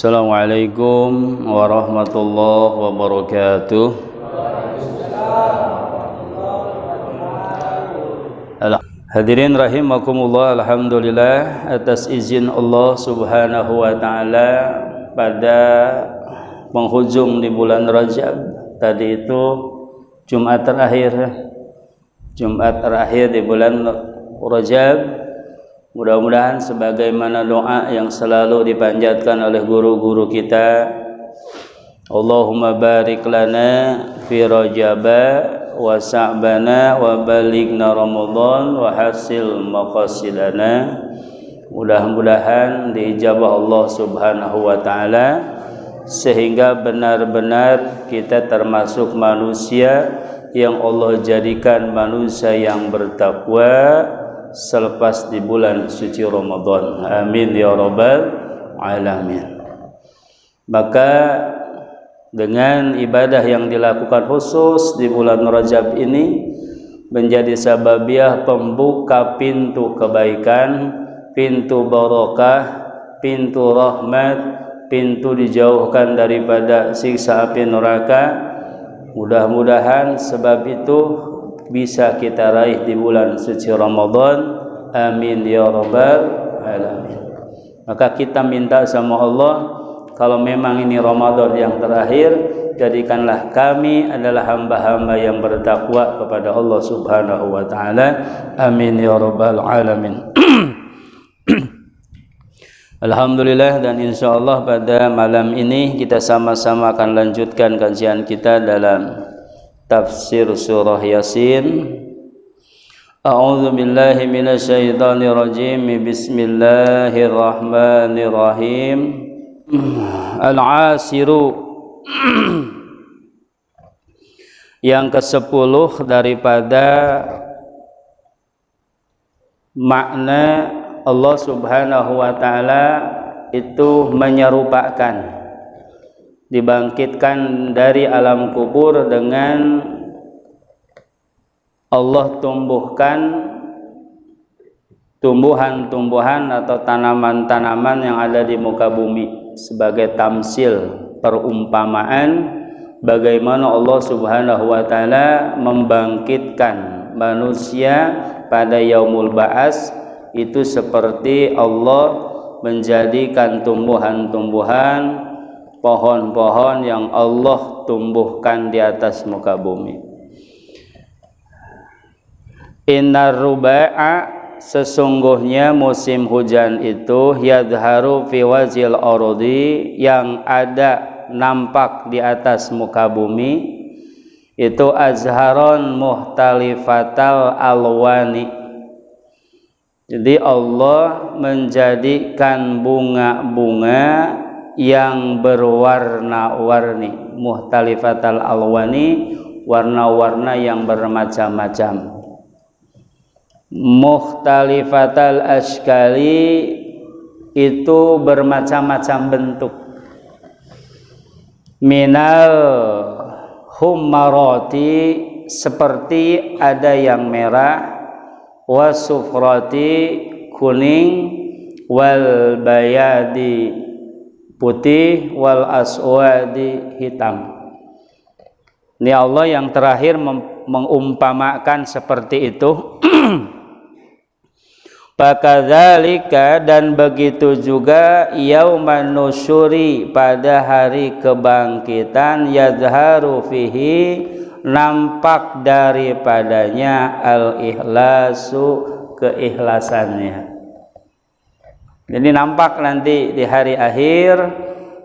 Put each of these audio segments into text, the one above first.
Assalamualaikum warahmatullahi wabarakatuh. Hadirin rahimakumullah, alhamdulillah atas izin Allah Subhanahu wa taala pada penghujung di bulan Rajab. Tadi itu Jumat terakhir di bulan Rajab. Mudah-mudahan sebagaimana doa yang selalu dipanjatkan oleh guru-guru kita, Allahumma barik lana fi Rajaba wa Sa'bana wa balighna Ramadan wa hasil maqasidana. Mudah-mudahan diijabah Allah Subhanahu wa taala sehingga benar-benar kita termasuk manusia yang Allah jadikan manusia yang bertakwa selepas di bulan suci Ramadan. Amin ya rabbal alamin. Maka dengan ibadah yang dilakukan khusus di bulan Rajab ini menjadi sababiah pembuka pintu kebaikan, pintu barakah, pintu rahmat, pintu dijauhkan daripada siksa api neraka. Mudah-mudahan sebab itu bisa kita raih di bulan suci Ramadan. Amin ya rabbal alamin. Maka kita minta sama Allah, kalau memang ini Ramadan yang terakhir, jadikanlah kami adalah hamba-hamba yang bertakwa kepada Allah Subhanahu wa taala. Amin ya rabbal alamin. Alhamdulillah, dan insyaallah pada malam ini kita sama-sama akan lanjutkan kajian kita dalam tafsir surah Yasin. A'udzu billahi minasyaitonir rajim. Bismillahirrahmanirrahim. Al-Asiru. Yang ke-10 daripada makna Allah Subhanahu wa taala itu menyerupakan, dibangkitkan dari alam kubur dengan Allah tumbuhkan tumbuhan-tumbuhan atau tanaman-tanaman yang ada di muka bumi sebagai tamsil, perumpamaan bagaimana Allah Subhanahu wa taala membangkitkan manusia pada yaumul ba'ats. Itu seperti Allah menjadikan tumbuhan-tumbuhan, pohon-pohon yang Allah tumbuhkan di atas muka bumi. Innar ruba'a, sesungguhnya musim hujan itu yadharu fi wazil ardi, yang ada nampak di atas muka bumi itu azharon muhtalifatal alwani. Jadi Allah menjadikan bunga-bunga yang berwarna-warni, muhtalifatal alwani, warna-warna yang bermacam-macam. Muhtalifatal ashkali, itu bermacam-macam bentuk. Minal hummarati, seperti ada yang merah, wasufrati, kuning, wal bayadi, putih, wal aswadi, hitam. Ini Allah yang terakhir mengumpamakan seperti itu. Pakadzalika, dan begitu juga yauman nusyuri, pada hari kebangkitan, yadharu fihi, nampak daripadanya al-ikhlasu, keikhlasannya. Jadi nampak nanti di hari akhir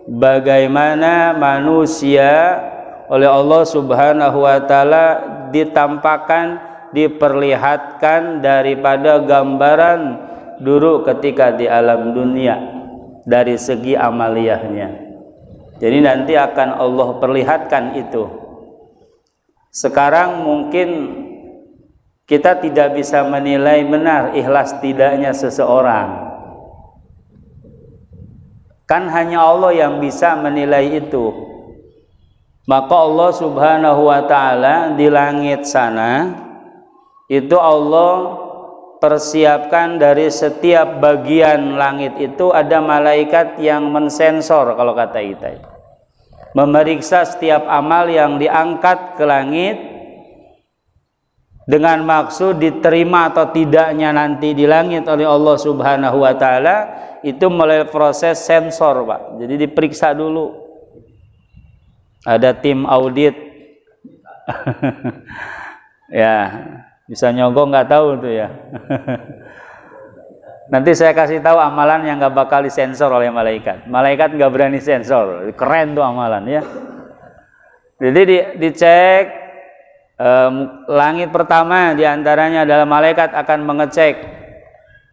bagaimana manusia oleh Allah Subhanahu wa taala ditampakkan, diperlihatkan daripada gambaran dulu ketika di alam dunia dari segi amaliyahnya. Jadi nanti akan Allah perlihatkan itu. Sekarang mungkin kita tidak bisa menilai benar ikhlas tidaknya seseorang. Kan hanya Allah yang bisa menilai itu. Maka Allah Subhanahu wa taala di langit sana itu Allah persiapkan dari setiap bagian langit itu ada malaikat yang mensensor, kalau kata kita, memeriksa setiap amal yang diangkat ke langit dengan maksud diterima atau tidaknya nanti di langit oleh Allah Subhanahu wa taala. Itu melalui proses sensor, Pak. Jadi diperiksa dulu, ada tim audit. Ya, bisa nyogok nggak tahu tuh ya. Nanti saya kasih tahu amalan yang nggak bakal disensor oleh malaikat. Malaikat nggak berani sensor. Keren tuh amalan ya. Jadi dicek langit pertama diantaranya adalah malaikat akan mengecek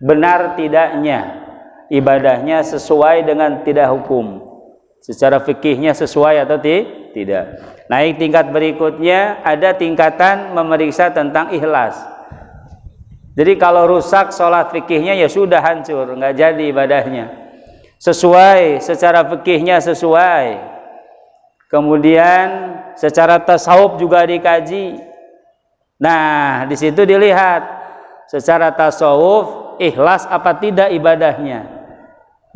benar tidaknya ibadahnya sesuai dengan tidak hukum. Secara fikihnya sesuai atau tidak. Naik tingkat berikutnya ada tingkatan memeriksa tentang ikhlas. Jadi kalau rusak sholat fikihnya ya sudah hancur, nggak jadi ibadahnya. Sesuai, secara fikihnya sesuai. Kemudian secara tasawuf juga dikaji. Nah, di situ dilihat secara tasawuf ikhlas apa tidak ibadahnya.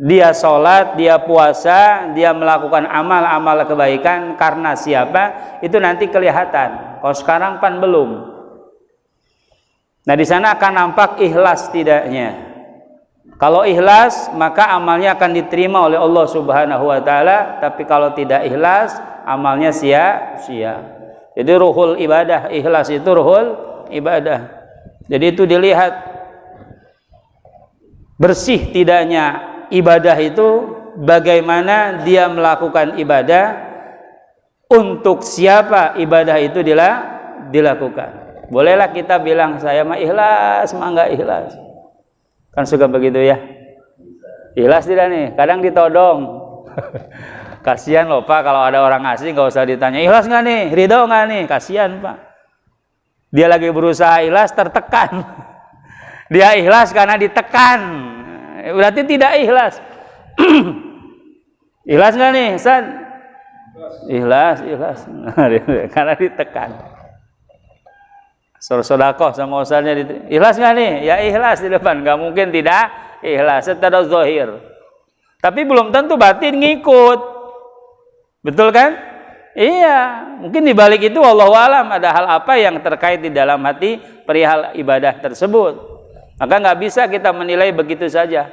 Dia sholat, dia puasa, dia melakukan amal-amal kebaikan karena siapa? Itu nanti kelihatan. Kalau sekarang kan belum. Nah, di sana akan nampak ikhlas tidaknya. Kalau ikhlas, maka amalnya akan diterima oleh Allah Subhanahu wa taala, tapi kalau tidak ikhlas, amalnya sia-sia. Jadi ruhul ibadah, ikhlas itu ruhul ibadah. Jadi itu dilihat bersih tidaknya ibadah itu, bagaimana dia melakukan ibadah, untuk siapa ibadah itu dilakukan. Bolehlah kita bilang saya mah ikhlas, mah enggak ikhlas. Kan suka begitu ya. Ikhlas tidak nih? Kadang ditodong. Kasihan loh Pak, kalau ada orang asing nggak usah ditanya ikhlas nggak nih, ridho nggak nih, kasihan Pak. Dia lagi berusaha ikhlas tertekan. Dia ikhlas karena ditekan, berarti tidak ikhlas. Ikhlas nggak nih, San? Ikhlas. Karena ditekan. Sodakoh sama ustaznya ikhlas nggak nih? Ya ikhlas di depan, nggak mungkin tidak ikhlas secara zahir. Tapi belum tentu batin ngikut. Betul kan? Iya, mungkin di balik itu wallahu alam ada hal apa yang terkait di dalam hati perihal ibadah tersebut. Maka nggak bisa kita menilai begitu saja.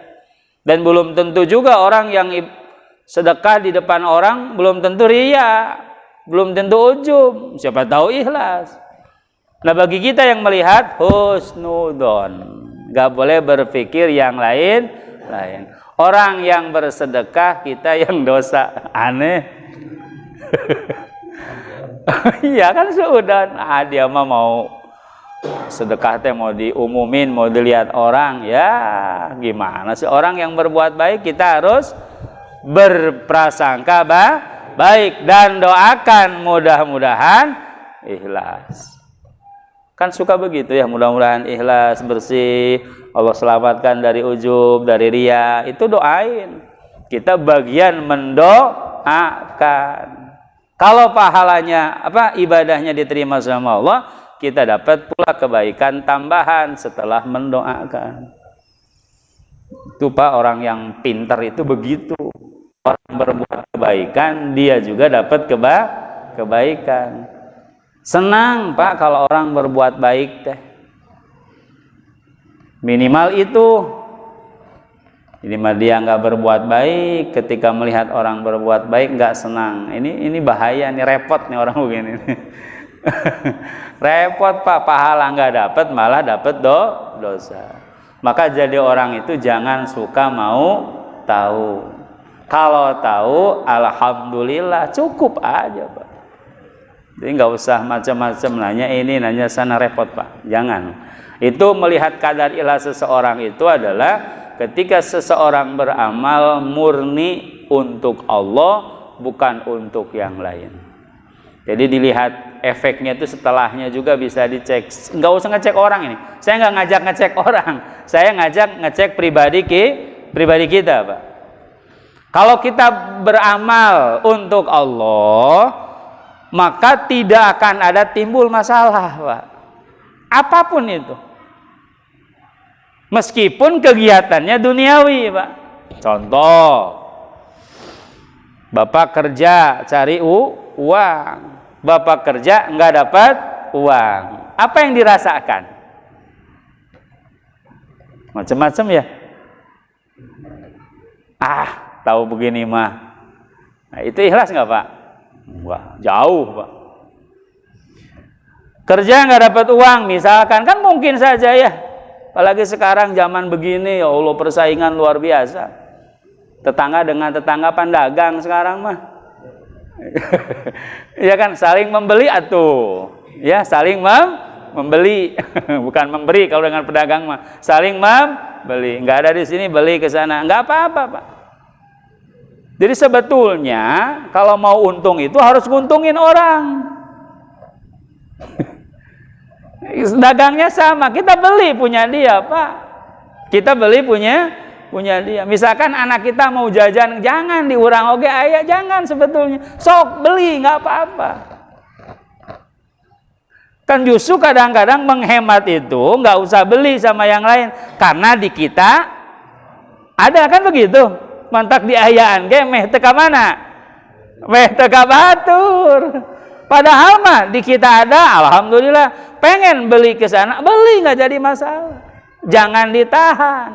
Dan belum tentu juga orang yang sedekah di depan orang belum tentu riya, belum tentu ujub, siapa tahu ikhlas. Nah, bagi kita yang melihat husnudon, nggak boleh berpikir yang lain. Orang yang bersedekah, kita yang dosa, aneh. Iya kan sudah, dia mah mau sedekah teh mau diumumin, mau dilihat orang, ya gimana sih? Orang yang berbuat baik kita harus berprasangka baik dan doakan mudah-mudahan ikhlas. Kan suka begitu ya, mudah-mudahan ikhlas, bersih, Allah selamatkan dari ujub, dari riya. Itu doain. Kita bagian mendoakan. Kalau pahalanya ibadahnya diterima sama Allah, kita dapat pula kebaikan tambahan setelah mendoakan. Itu Pak, orang yang pintar itu begitu. Orang berbuat kebaikan, dia juga dapat kebaikan. Senang Pak kalau orang berbuat baik teh. Minimal itu. Minimal dia nggak berbuat baik, ketika melihat orang berbuat baik nggak senang. Ini bahaya, ini repot nih orang begini. Repot Pak, pahala nggak dapat, malah dapat dosa. Maka jadi orang itu jangan suka mau tahu. Kalau tahu, alhamdulillah, cukup aja Pak. Jadi nggak usah macam-macam nanya ini, nanya sana, repot Pak. Jangan. Itu melihat kadar ikhlas seseorang itu adalah ketika seseorang beramal murni untuk Allah, bukan untuk yang lain. Jadi dilihat efeknya itu setelahnya juga bisa dicek. Nggak usah ngecek orang ini. Saya nggak ngajak ngecek orang. Saya ngajak ngecek pribadi kita Pak. Kalau kita beramal untuk Allah, maka tidak akan ada timbul masalah Pak. Apapun itu. Meskipun kegiatannya duniawi, Pak. Contoh, Bapak kerja cari uang, Bapak kerja nggak dapat uang, apa yang dirasakan? Macam-macam ya. Tahu begini mah. Nah, itu ikhlas nggak, Pak? Wah, jauh, Pak. Kerja nggak dapat uang, misalkan, kan mungkin saja ya. Apalagi sekarang zaman begini, ya Allah, persaingan luar biasa. Tetangga dengan tetangga pandagang sekarang mah. Ya kan, saling membeli atuh. Ya, saling membeli, bukan memberi kalau dengan pedagang mah. Saling membeli. Nggak ada di sini beli ke sana, nggak apa-apa, Pak. Jadi sebetulnya kalau mau untung itu harus nguntungin orang. Dagangnya sama, kita beli punya dia, Pak. Kita beli punya dia. Misalkan anak kita mau jajan, jangan diurang oge aya, jangan sebetulnya. Sok beli, nggak apa-apa. Kan justru kadang-kadang menghemat itu nggak usah beli sama yang lain, karena di kita ada kan begitu. Mantak diayaan ge meh teka mana? Meh teka batur. Padahal mah di kita ada, alhamdulillah. Pengen beli ke sana, beli, nggak jadi masalah. Jangan ditahan.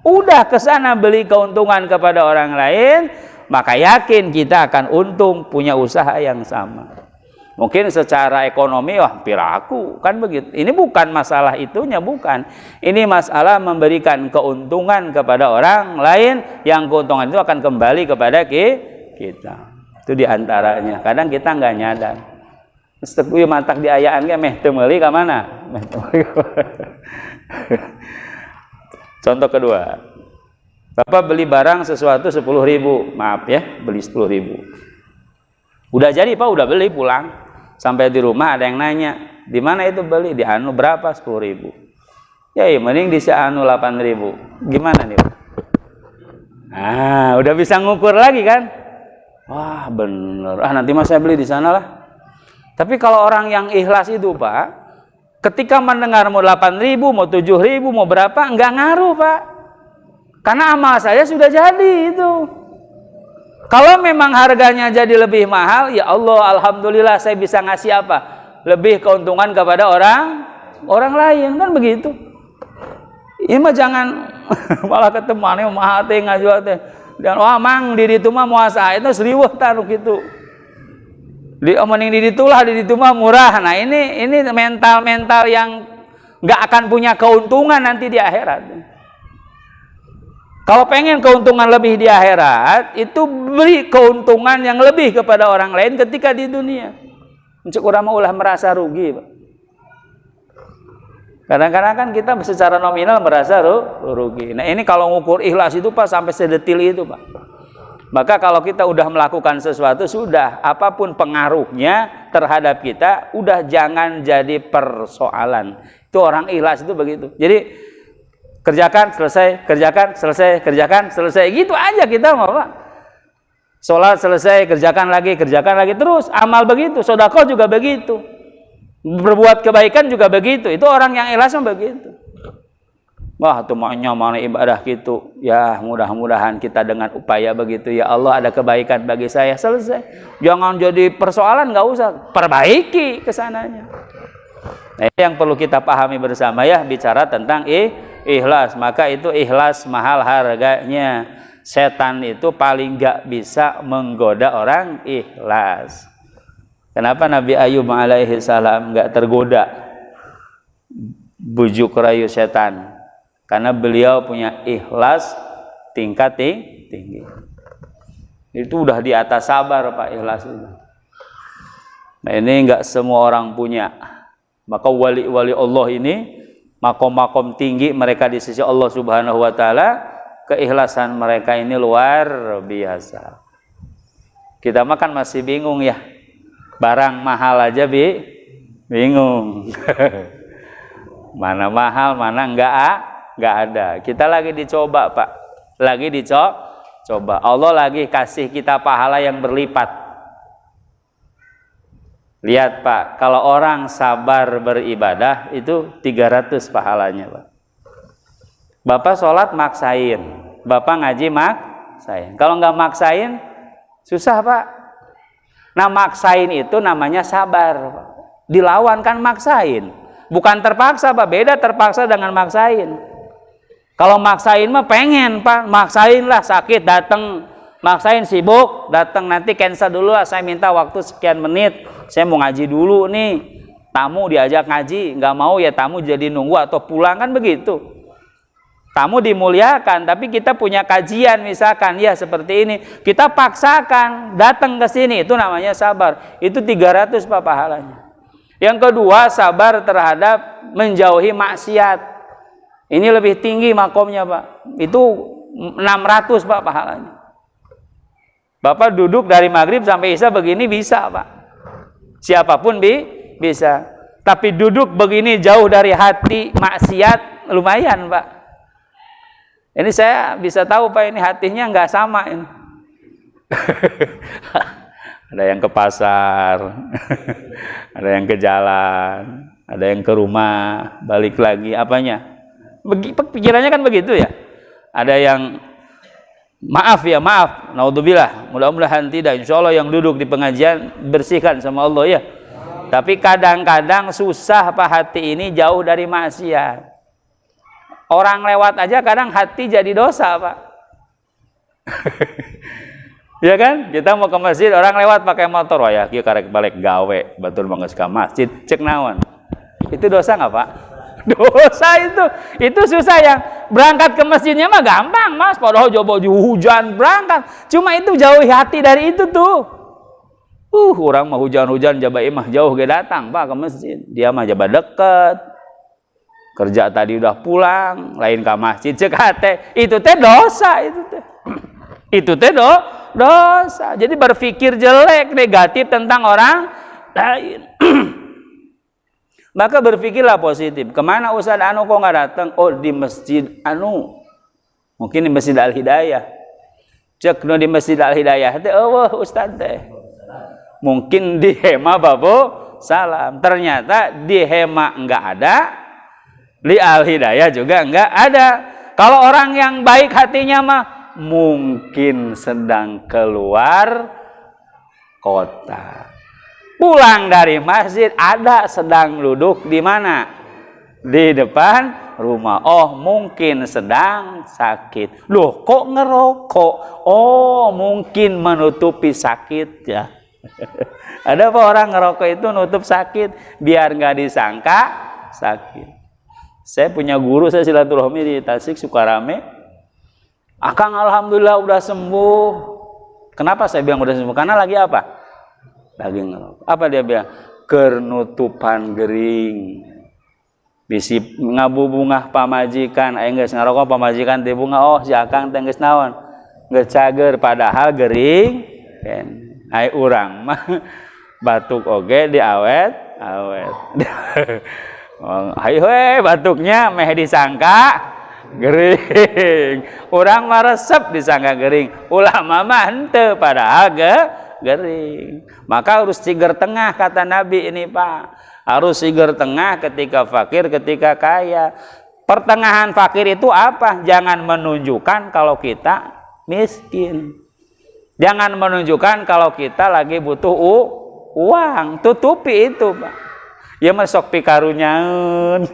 Udah ke sana beli keuntungan kepada orang lain, maka yakin kita akan untung, punya usaha yang sama. Mungkin secara ekonomi wah piraku, kan begitu. Ini bukan masalah itunya, bukan. Ini masalah memberikan keuntungan kepada orang lain, yang keuntungan itu akan kembali kepada kita. Itu diantaranya. Kadang kita nggak nyadar. Setelah mantak diayaan ge meh teu meuli ka mana? Contoh kedua. Bapak beli barang sesuatu 10.000, maaf ya, beli 10.000. Udah jadi, Pak, udah beli, pulang. Sampai di rumah ada yang nanya, di mana itu beli? Di anu berapa? 10.000. Ya, mending di anu 8.000. Gimana nih, Pak? Udah bisa ngukur lagi kan? Wah, bener. Nanti mas saya beli di sana lah. Tapi kalau orang yang ikhlas itu, Pak, ketika mendengar mau 8.000, mau 7.000, mau berapa, enggak ngaruh, Pak. Karena amal saya sudah jadi itu. Kalau memang harganya jadi lebih mahal, ya Allah, alhamdulillah saya bisa ngasih apa? Lebih keuntungan kepada orang lain, kan begitu. Ini mah jangan malah ketemu mahal teh ngajual teh. Dan wah mang di ditu mah muasa itu 1.000 taruh gitu. Di omening di ditu mah murah. Nah, ini mental yang nggak akan punya keuntungan nanti di akhirat. Kalau pengen keuntungan lebih di akhirat, itu beri keuntungan yang lebih kepada orang lain ketika di dunia. Mencuk urang ulah merasa rugi, Pak. Kadang-kadang kan kita secara nominal merasa rugi. Nah, ini kalau ngukur ikhlas itu, Pak, sampai sedetil itu, Pak. Maka kalau kita udah melakukan sesuatu, sudah apapun pengaruhnya terhadap kita, udah jangan jadi persoalan. Itu orang ikhlas itu begitu. Jadi kerjakan selesai, kerjakan selesai, kerjakan selesai, gitu aja kita mau, Pak. Sholat selesai, kerjakan lagi terus. Amal begitu, sedekah juga begitu, berbuat kebaikan juga begitu. Itu orang yang ikhlas begitu. Wah, tuh maunya mana ibadah gitu. Ya, mudah-mudahan kita dengan upaya begitu, ya Allah ada kebaikan bagi saya, selesai. Jangan jadi persoalan, nggak usah, perbaiki kesananya. Nah, ini yang perlu kita pahami bersama ya, bicara tentang ikhlas. Maka itu ikhlas mahal harganya. Setan itu paling gak bisa menggoda orang ikhlas. Kenapa Nabi Ayub alaihi salam gak tergoda bujuk rayu setan? Karena beliau punya ikhlas tingkat tinggi. Itu udah di atas sabar, Pak, ikhlas itu. Nah, ini gak semua orang punya. Maka wali-wali Allah ini makom-makom tinggi mereka di sisi Allah Subhanahu wa taala, keikhlasan mereka ini luar biasa. Kita mah kan masih bingung ya. Barang mahal aja bingung. Mana mahal, mana enggak ada. Kita lagi dicoba, Pak. Lagi dicoba. Allah lagi kasih kita pahala yang berlipat. Lihat, Pak, kalau orang sabar beribadah itu 300 pahalanya, Pak. Bapak sholat maksain, Bapak ngaji maksain. Kalau nggak maksain, susah Pak. Nah maksain itu namanya sabar. Dilawan kan maksain. Bukan terpaksa Pak, beda terpaksa dengan maksain. Kalau maksain mah pengen Pak, maksain lah sakit datang, maksain sibuk datang, nanti cancel dulu lah, saya minta waktu sekian menit, saya mau ngaji dulu nih. Tamu diajak ngaji, nggak mau ya tamu jadi nunggu atau pulang kan begitu. Tamu dimuliakan, tapi kita punya kajian misalkan, ya seperti ini, kita paksakan datang ke sini, itu namanya sabar. Itu 300 Pak pahalanya. Yang kedua, sabar terhadap menjauhi maksiat. Ini lebih tinggi makomnya Pak. Itu 600 Pak pahalanya. Bapak duduk dari maghrib sampai isya begini bisa Pak. Siapapun bisa. Tapi duduk begini jauh dari hati maksiat lumayan Pak. Ini saya bisa tahu Pak, ini hatinya nggak sama ini. Ada yang ke pasar, ada yang ke jalan, ada yang ke rumah, balik lagi, apanya? Pikirannya kan begitu ya. Ada yang maaf, naudzubillah, mudah-mudahan tidak. Insya Allah yang duduk di pengajian bersihkan sama Allah ya. Tapi kadang-kadang susah Pak, hati ini jauh dari maksiat. Orang lewat aja kadang hati jadi dosa Pak. Ya kan? Kita mau ke masjid, orang lewat pakai motor, wah ya, kieu karek balik gawe, batur manggeus ka masjid, cek naon. Itu dosa nggak Pak? Dosa itu. Itu susah, yang berangkat ke masjidnya mah gampang Mas, padahal coba hujan berangkat. Cuma itu jauhi hati dari itu tuh. Orang mah hujan-hujan jabai mah jauh ge datang Pak ke masjid. Dia mah jaba deket. Kerja tadi udah pulang, lain ke masjid cek hate. Itu teh dosa itu teh. Itu teh dosa. Jadi berpikir jelek, negatif tentang orang lain. Maka berpikirlah positif. Kemana Ustaz anu kok nggak datang? Oh di masjid anu, mungkin di masjid Al Hidayah. Cek no di masjid Al Hidayah teh, oh Ustaz teh. Mungkin di Hema Babo Salam. Ternyata di Hema nggak ada, di Al Hidayah juga nggak ada. Kalau orang yang baik hatinya mah mungkin sedang keluar kota. Pulang dari masjid ada sedang duduk di mana? Di depan rumah. Oh, mungkin sedang sakit. Loh, kok ngerokok? Oh, mungkin menutupi sakit ya. Ada apa orang ngerokok itu nutup sakit biar nggak disangka sakit. Saya punya guru, saya silaturahmi di Tasik Sukarame. Akang alhamdulillah udah sembuh. Kenapa saya bilang udah sembuh? Karena lagi apa? Lagi ngerokok. Apa dia bilang? Kernutupan gering. Bisi ngabubungah pamajikan, aing geus ngarokok pamajikan teh bunga. Oh, si akang teh geus naon? Geus cager padahal gering. Ai urang mah batuk oge diawet. Hai we batuknya meh disangka gering. Urang mah resep disangka gering. Ulama mah henteu padahal gering. Maka harus ciger tengah kata Nabi ini Pak. Harus ciger tengah ketika fakir, ketika kaya. Pertengahan fakir itu apa? Jangan menunjukkan kalau kita miskin. Jangan menunjukkan kalau kita lagi butuh uang. Tutupi itu Pak. Ya masuk pikarunyaun.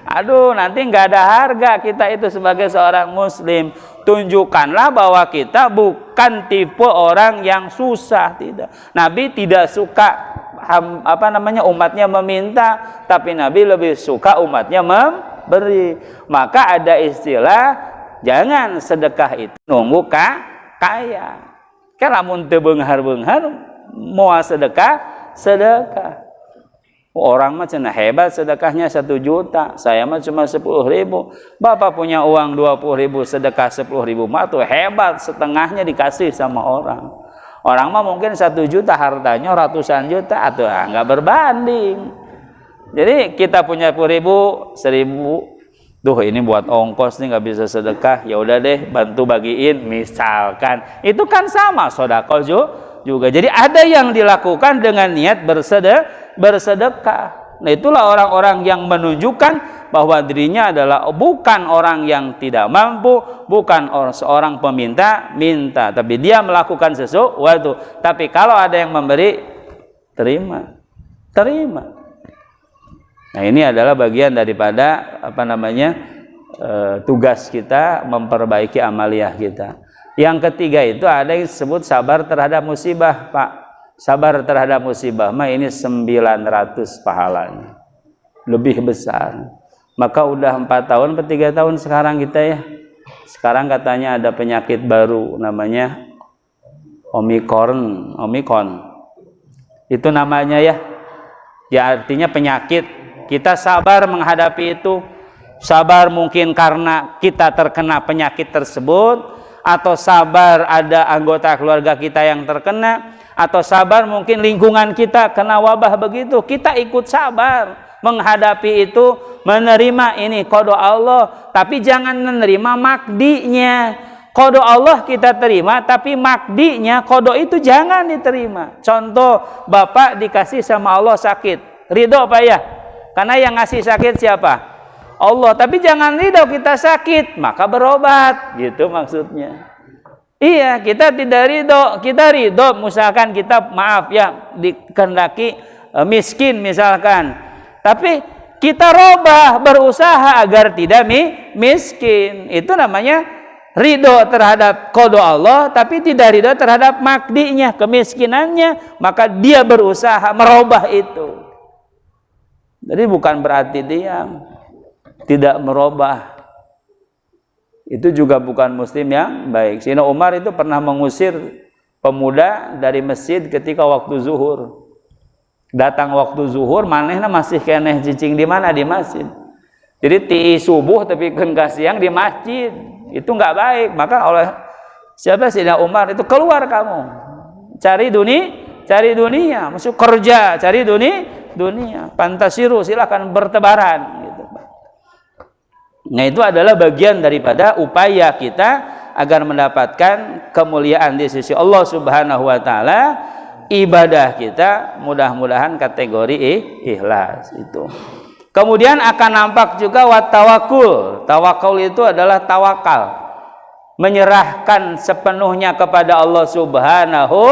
Aduh, nanti nggak ada harga kita itu sebagai seorang muslim. Tunjukkanlah bahwa kita bukan tipe orang yang susah, tidak. Nabi tidak suka umatnya meminta, tapi Nabi lebih suka umatnya memberi. Maka ada istilah jangan sedekah itu nunggu kaya. Kan lamun teu beunghar-beunghar moal sedekah. Orang mah cenah hebat sedekahnya 1 juta, saya mah cuma 10.000. Bapak punya uang 20.000, sedekah 10.000 mah tuh hebat, setengahnya dikasih sama orang. Orang mah mungkin 1 juta hartanya ratusan juta, atuh nggak berbanding. Jadi kita punya 10.000, 1.000, duh ini buat ongkos nih nggak bisa sedekah, ya udah deh bantu bagiin misalkan. Itu kan sama sedekah juga. Jadi ada yang dilakukan dengan niat bersedekah. Nah, itulah orang-orang yang menunjukkan bahwa dirinya adalah bukan orang yang tidak mampu, bukan seorang peminta, tapi dia melakukan sesuatu. Tapi kalau ada yang memberi, terima. Nah, ini adalah bagian daripada tugas kita memperbaiki amaliyah kita. Yang ketiga itu ada yang disebut sabar terhadap musibah, Pak. Sabar terhadap musibah mah ini 900 pahalanya, lebih besar. Maka udah 4 tahun atau 3 tahun sekarang kita ya. Sekarang katanya ada penyakit baru namanya Omikron. Itu namanya ya. Ya artinya penyakit. Kita sabar menghadapi itu. Sabar mungkin karena kita terkena penyakit tersebut, atau sabar ada anggota keluarga kita yang terkena, atau sabar mungkin lingkungan kita kena wabah begitu. Kita ikut sabar menghadapi itu, menerima ini qada Allah, tapi jangan menerima makdinya. Qada Allah kita terima, tapi makdinya qada itu jangan diterima. Contoh, bapak dikasih sama Allah sakit, ridho Pak ya? Karena yang ngasih sakit siapa? Allah. Tapi jangan ridho kita sakit, maka berobat, gitu maksudnya. Iya, kita tidak ridho, kita ridho misalkan kita maaf ya dikehendaki miskin misalkan, tapi kita robah, berusaha agar tidak miskin. Itu namanya ridho terhadap qada Allah, tapi tidak ridho terhadap makdinya, kemiskinannya, maka dia berusaha merubah itu. Jadi bukan berarti diam, tidak merubah. Itu juga bukan muslim yang baik. Sayyidina Umar itu pernah mengusir pemuda dari masjid ketika waktu zuhur. Datang waktu zuhur, manehna masih keneh cicing di mana? Di masjid. Jadi ti subuh tapi kan siang di masjid. Itu enggak baik. Maka oleh siapa? Sayyidina Umar itu, keluar kamu. Cari dunia, masuk kerja, cari dunia. Pantasiru, silakan bertebaran gitu. Nah, itu adalah bagian daripada upaya kita agar mendapatkan kemuliaan di sisi Allah Subhanahu wa taala. Ibadah kita mudah-mudahan kategori ikhlas itu. Kemudian akan nampak juga wat tawakul. Tawakul itu adalah tawakal, menyerahkan sepenuhnya kepada Allah Subhanahu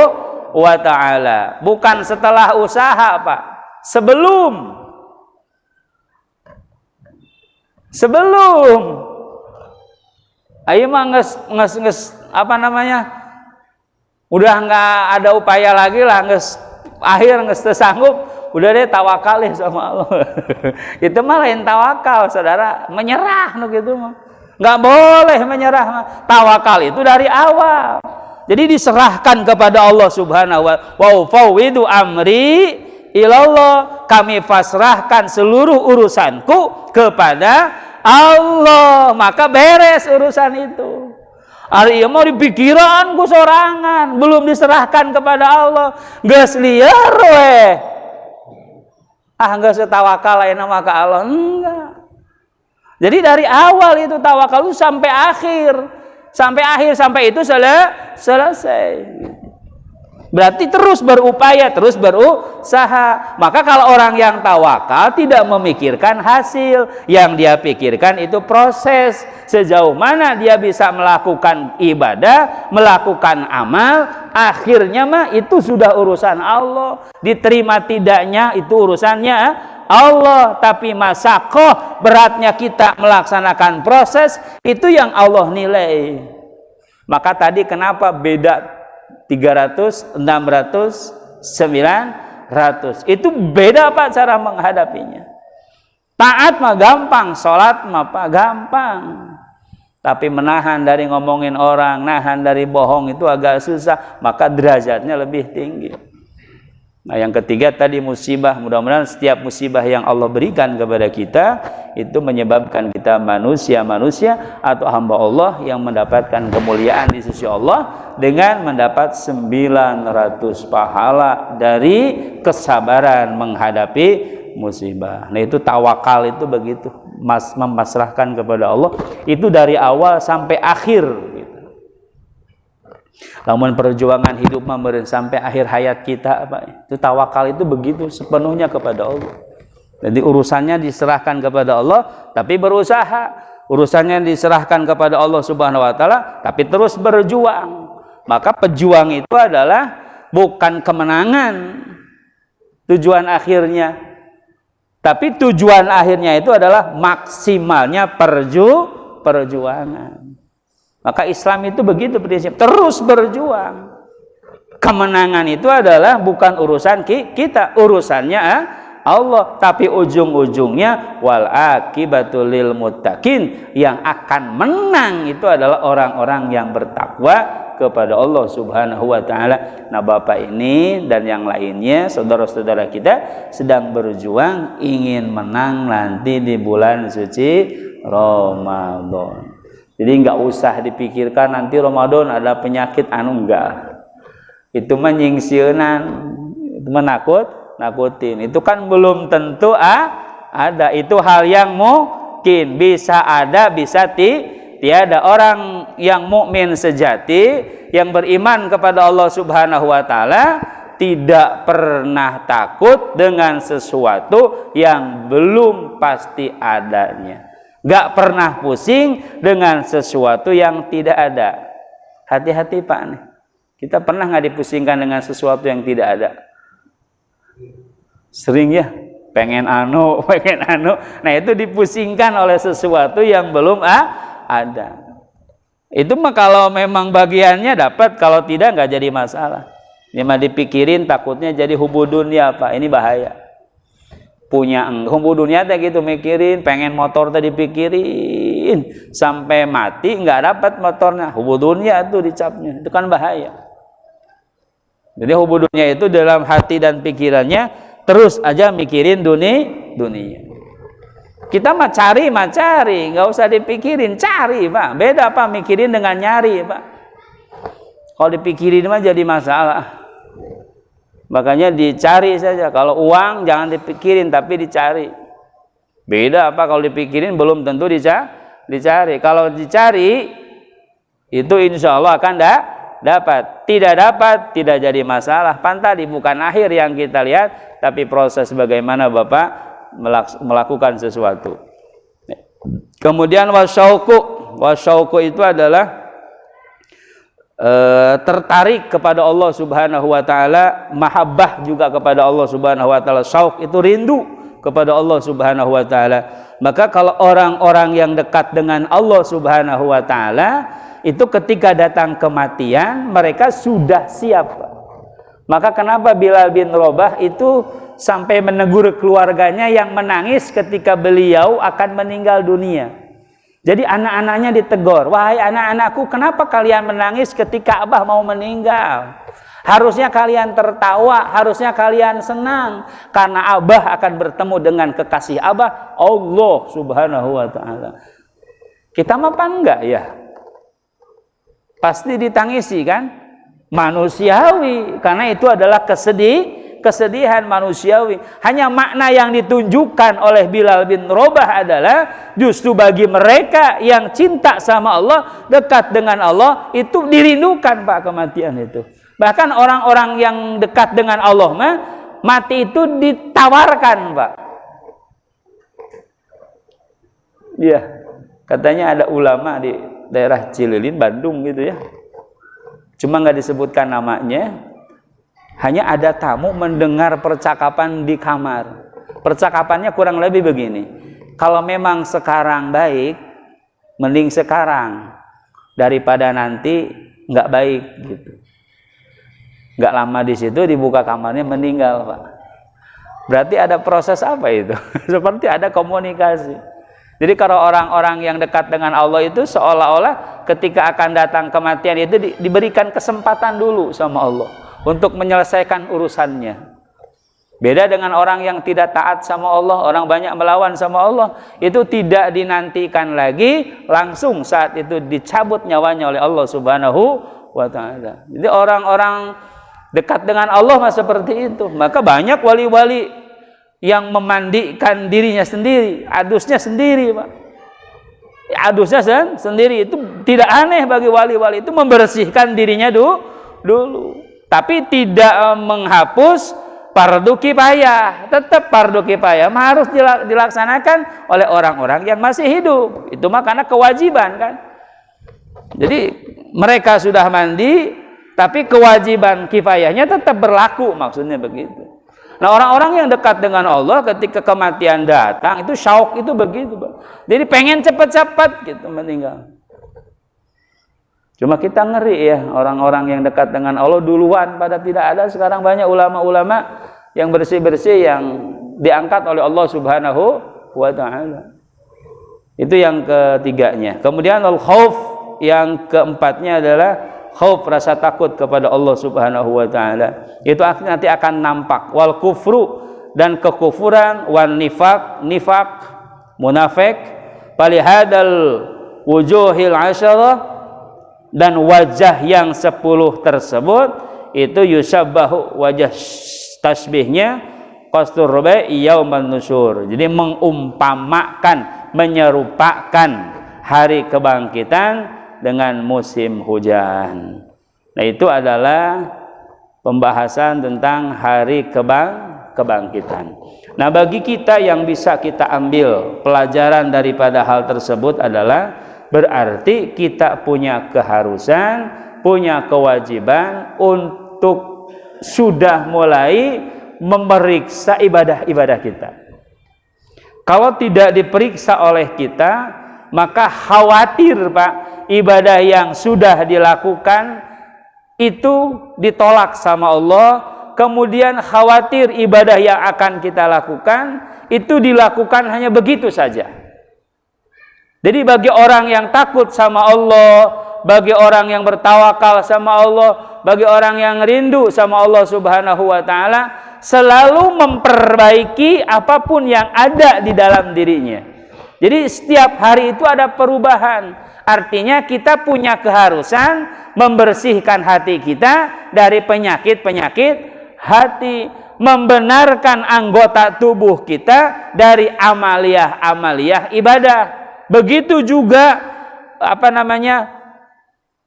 wa taala. Bukan setelah usaha, Pak. Sebelum ayo mah nges udah nggak ada upaya lagi lah, nges tersanggup, udah deh tawakal ya sama Allah. Itu mah lain tawakal, saudara, menyerah gitu mah. Nggak boleh menyerah. Tawakal itu dari awal. Jadi diserahkan kepada Allah Subhanahu wa fawwidu amri ilallah, kami pasrahkan seluruh urusanku kepada Allah, maka beres urusan itu. Ari ieu mah di pikiranku sorangan, belum diserahkan kepada Allah, geus liar we. Geus tawakal lain mah ka Allah, enggak. Jadi dari awal itu tawakal itu sampai akhir, sampai itu selesai. Berarti terus berupaya, terus berusaha. Maka kalau orang yang tawakal tidak memikirkan hasil, yang dia pikirkan itu proses. Sejauh mana dia bisa melakukan ibadah, melakukan amal, akhirnya mah itu sudah urusan Allah. Diterima tidaknya itu urusannya Allah. Tapi masakoh, beratnya kita melaksanakan proses, itu yang Allah nilai. Maka tadi kenapa beda 300, 600, 900. Itu beda Pak cara menghadapinya. Taat mah gampang, sholat mah Pak gampang. Tapi menahan dari ngomongin orang, nahan dari bohong itu agak susah, maka derajatnya lebih tinggi. Nah, yang ketiga tadi musibah. Mudah-mudahan setiap musibah yang Allah berikan kepada kita itu menyebabkan kita manusia atau hamba Allah yang mendapatkan kemuliaan di sisi Allah dengan mendapat 900 pahala dari kesabaran menghadapi musibah. Nah, itu tawakal itu begitu, memasrahkan kepada Allah itu dari awal sampai akhir gitu. Namun perjuangan hidup sampai akhir hayat kita, Pak, itu tawakal itu begitu sepenuhnya kepada Allah. Jadi urusannya diserahkan kepada Allah, tapi berusaha. Urusannya diserahkan kepada Allah Subhanahu wa taala, tapi terus berjuang. Maka pejuang itu adalah bukan kemenangan tujuan akhirnya, tapi tujuan akhirnya itu adalah maksimalnya perjuangan. Maka Islam itu begitu prinsip, terus berjuang. Kemenangan itu adalah bukan urusan kita, urusannya Allah, tapi ujung-ujungnya wal akibatul lil muttaqin, yang akan menang itu adalah orang-orang yang bertakwa kepada Allah Subhanahu wa taala. Nah, Bapak ini dan yang lainnya, saudara-saudara kita sedang berjuang ingin menang nanti di bulan suci Ramadan. Jadi nggak usah dipikirkan nanti Ramadan ada penyakit enggak. Itu menyingsienan, itu nakutin. Itu kan belum tentu ada. Itu hal yang mungkin, bisa ada, bisa tiada. Orang yang mukmin sejati, yang beriman kepada Allah Subhanahu wa taala, tidak pernah takut dengan sesuatu yang belum pasti adanya. Gak pernah pusing dengan sesuatu yang tidak ada. Hati-hati Pak nih. Kita pernah nggak dipusingkan dengan sesuatu yang tidak ada? Sering ya, pengen anu. Nah, itu dipusingkan oleh sesuatu yang belum ada. Itu mah kalau memang bagiannya dapat, kalau tidak nggak jadi masalah. Ini mah dipikirin takutnya jadi hubudunya Pak. Ini bahaya. Punya hubudunya teh gitu mikirin, pengen motor teh dipikirin sampai mati nggak dapat motornya. Hubudunya itu dicapnya. Itu kan bahaya. Jadi hubudunya itu dalam hati dan pikirannya terus aja mikirin dunia. Kita mah cari, nggak usah dipikirin, cari Pak. Beda Pak, mikirin dengan nyari Pak. Kalau dipikirin mah jadi masalah. Makanya dicari saja. Kalau uang jangan dipikirin, tapi dicari. Beda Pak, kalau dipikirin belum tentu dicari. Kalau dicari, itu insya Allah akan dapat. Tidak dapat, tidak jadi masalah. Tadi bukan akhir yang kita lihat, tapi proses bagaimana Bapak melakukan sesuatu. Kemudian wasyauku itu adalah tertarik kepada Allah Subhanahu wa taala, mahabbah juga kepada Allah Subhanahu wa taala. Syauq itu rindu kepada Allah Subhanahu wa taala. Maka kalau orang-orang yang dekat dengan Allah Subhanahu wa taala itu ketika datang kematian mereka sudah siap. Maka kenapa Bilal bin Rabah itu sampai menegur keluarganya yang menangis ketika beliau akan meninggal dunia. Jadi anak-anaknya ditegur, wahai anak-anakku, kenapa kalian menangis ketika Abah mau meninggal? Harusnya kalian tertawa, harusnya kalian senang, karena Abah akan bertemu dengan kekasih Abah, Allah Subhanahu wa taala. Kita mah apa enggak ya? Pasti ditangisi kan? Manusiawi, karena itu adalah kesedihan manusiawi. Hanya makna yang ditunjukkan oleh Bilal bin Rabah adalah justru bagi mereka yang cinta sama Allah, dekat dengan Allah, itu dirindukan Pak kematian itu. Bahkan orang-orang yang dekat dengan Allah mati itu ditawarkan Pak. Iya, katanya ada ulama di daerah Cililin, Bandung gitu ya. Cuma nggak disebutkan namanya. Hanya ada tamu mendengar percakapan di kamar. Percakapannya kurang lebih begini. Kalau memang sekarang baik, mending sekarang daripada nanti nggak baik gitu. Nggak lama di situ dibuka kamarnya meninggal Pak. Berarti ada proses apa itu? Seperti ada komunikasi. Jadi kalau orang-orang yang dekat dengan Allah itu seolah-olah ketika akan datang kematian itu diberikan kesempatan dulu sama Allah untuk menyelesaikan urusannya. Beda dengan orang yang tidak taat sama Allah, orang banyak melawan sama Allah, itu tidak dinantikan lagi, langsung saat itu dicabut nyawanya oleh Allah Subhanahu wa taala. Jadi orang-orang dekat dengan Allah mah seperti itu. Maka banyak wali-wali yang memandikan dirinya sendiri, adusnya sendiri, Pak. Adusnya sendiri itu tidak aneh bagi wali-wali itu membersihkan dirinya dulu. Tapi tidak menghapus fardu kifayah, tetap fardu kifayah harus dilaksanakan oleh orang-orang yang masih hidup. Itu mah karena kewajiban kan. Jadi mereka sudah mandi, tapi kewajiban kifayahnya tetap berlaku, maksudnya begitu. Nah, orang-orang yang dekat dengan Allah ketika kematian datang itu syauk itu begitu, Pak. Jadi pengen cepat-cepat gitu meninggal. Cuma kita ngeri ya, orang-orang yang dekat dengan Allah duluan pada tidak ada. Sekarang banyak ulama-ulama yang bersih-bersih yang diangkat oleh Allah Subhanahu wa taala. Itu yang ketiganya. Kemudian al-khauf, yang keempatnya adalah khauf, rasa takut kepada Allah Subhanahu wa taala. Itu nanti akan nampak. Wal kufru, dan kekufuran, wan nifaq, munafik, palihadal wujuhil asyarah, dan wajah yang 10 tersebut itu yusabbahu, wajah tasbihnya qastur rubai yauman nusyur. Jadi mengumpamakan, menyerupakan hari kebangkitan dengan musim hujan. Nah, itu adalah pembahasan tentang hari kebangkitan. Nah, bagi kita yang bisa kita ambil pelajaran daripada hal tersebut adalah berarti kita punya keharusan, punya kewajiban untuk sudah mulai memeriksa ibadah-ibadah kita. Kalau tidak diperiksa oleh kita, maka khawatir, Pak, ibadah yang sudah dilakukan itu ditolak sama Allah, kemudian khawatir ibadah yang akan kita lakukan itu dilakukan hanya begitu saja. Jadi bagi orang yang takut sama Allah, bagi orang yang bertawakal sama Allah, bagi orang yang rindu sama Allah Subhanahu wa taala, selalu memperbaiki apapun yang ada di dalam dirinya. Jadi setiap hari itu ada perubahan. Artinya kita punya keharusan membersihkan hati kita dari penyakit-penyakit hati, membenarkan anggota tubuh kita dari amaliyah-amaliyah ibadah. Begitu juga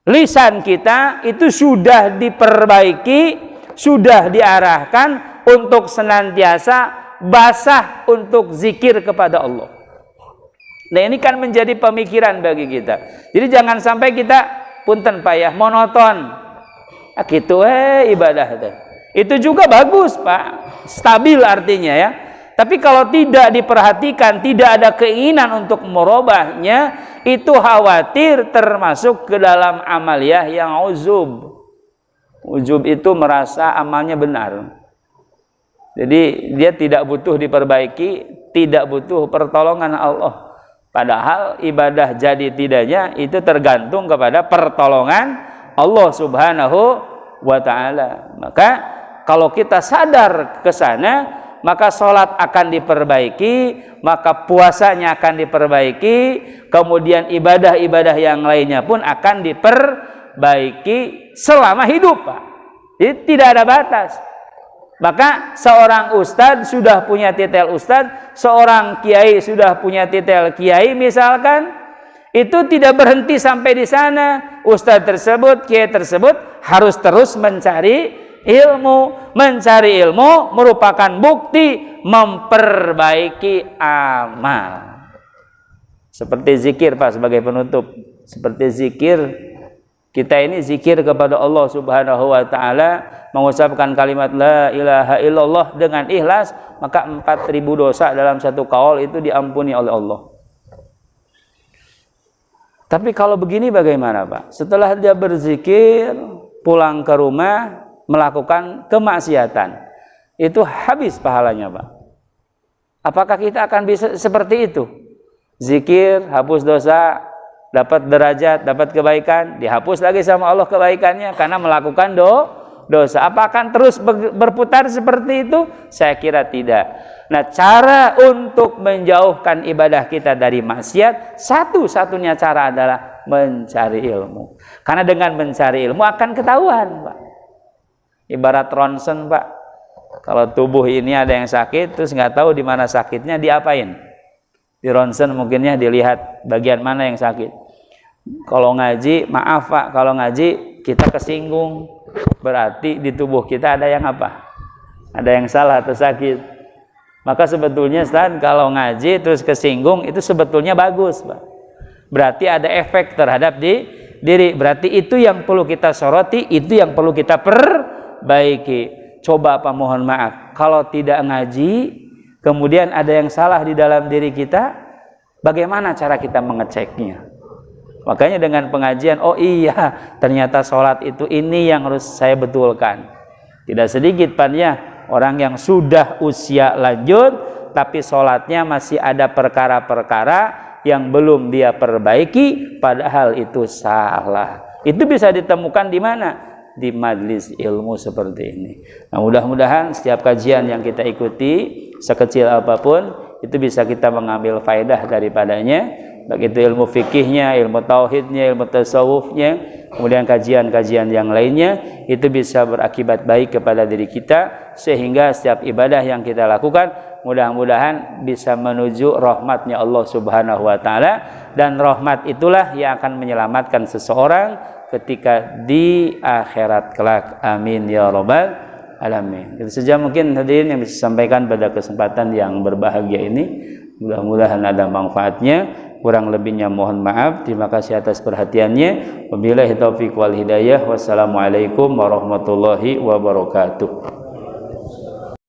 lisan kita itu sudah diperbaiki, sudah diarahkan untuk senantiasa basah untuk zikir kepada Allah. Nah, ini kan menjadi pemikiran bagi kita. Jadi jangan sampai kita punten Pak ya, monoton. Gitu ibadah itu. Itu juga bagus, Pak. Stabil artinya ya. Tapi kalau tidak diperhatikan, tidak ada keinginan untuk merubahnya, itu khawatir termasuk ke dalam amaliyah yang uzub. Uzub itu merasa amalnya benar. Jadi dia tidak butuh diperbaiki, tidak butuh pertolongan Allah. Padahal ibadah jadi tidaknya itu tergantung kepada pertolongan Allah Subhanahu wa taala. Maka kalau kita sadar ke sana, maka sholat akan diperbaiki, maka puasanya akan diperbaiki, kemudian ibadah-ibadah yang lainnya pun akan diperbaiki selama hidup, Pak. Jadi tidak ada batas. Maka seorang ustadz sudah punya titel ustadz, seorang kiai sudah punya titel kiai misalkan, itu tidak berhenti sampai di sana. Ustadz tersebut, kiai tersebut harus terus mencari ilmu. Mencari ilmu merupakan bukti memperbaiki amal. Seperti zikir, Pak, sebagai penutup. Seperti zikir, kita ini zikir kepada Allah Subhanahu wa taala, mengucapkan kalimat la ilaha illallah dengan ikhlas, maka 4.000 dosa dalam satu qaul itu diampuni oleh Allah. Tapi kalau begini bagaimana, Pak? Setelah dia berzikir, pulang ke rumah melakukan kemaksiatan, itu habis pahalanya, Pak. Apakah kita akan bisa seperti itu? Zikir, hapus dosa, dapat derajat, dapat kebaikan, dihapus lagi sama Allah kebaikannya karena melakukan dosa. Apa akan terus berputar seperti itu? Saya kira tidak. Nah, cara untuk menjauhkan ibadah kita dari maksiat, satu-satunya cara adalah mencari ilmu. Karena dengan mencari ilmu akan ketahuan, Pak. Ibarat ronsen, Pak. Kalau tubuh ini ada yang sakit, terus nggak tahu di mana sakitnya, diapain? Di ronsen mungkinnya dilihat bagian mana yang sakit. Kalau ngaji, maaf Pak, kalau ngaji kita kesinggung, berarti di tubuh kita ada yang apa? ada yang salah atau sakit. Maka sebetulnya Ustaz, kalau ngaji terus kesinggung itu sebetulnya bagus, Pak. Berarti ada efek terhadap diri. Berarti itu yang perlu kita soroti, itu yang perlu kita perbaiki. Coba Pak, mohon maaf, kalau tidak ngaji kemudian ada yang salah di dalam diri kita, bagaimana cara kita mengeceknya? Makanya dengan pengajian, oh iya, ternyata sholat itu ini yang harus saya betulkan. Tidak sedikit Pak ya, orang yang sudah usia lanjut tapi sholatnya masih ada perkara-perkara yang belum dia perbaiki, padahal itu salah. Itu bisa ditemukan di mana? Di majlis ilmu seperti ini. Nah, mudah-mudahan setiap kajian yang kita ikuti, sekecil apapun, itu bisa kita mengambil faedah daripadanya, baik itu ilmu fikihnya, ilmu tauhidnya, ilmu tasawufnya, kemudian kajian-kajian yang lainnya, itu bisa berakibat baik kepada diri kita, sehingga setiap ibadah yang kita lakukan mudah-mudahan bisa menuju rahmatnya Allah Subhanahu wa taala, dan rahmat itulah yang akan menyelamatkan seseorang ketika di akhirat kelak. Amin ya rabbal alamin. Itu saja mungkin hadirin yang bisa sampaikan pada kesempatan yang berbahagia ini. Mudah-mudahan ada manfaatnya. Kurang lebihnya mohon maaf. Terima kasih atas perhatiannya. Wabillahi taufiq wal hidayah. Wassalamualaikum warahmatullahi wabarakatuh.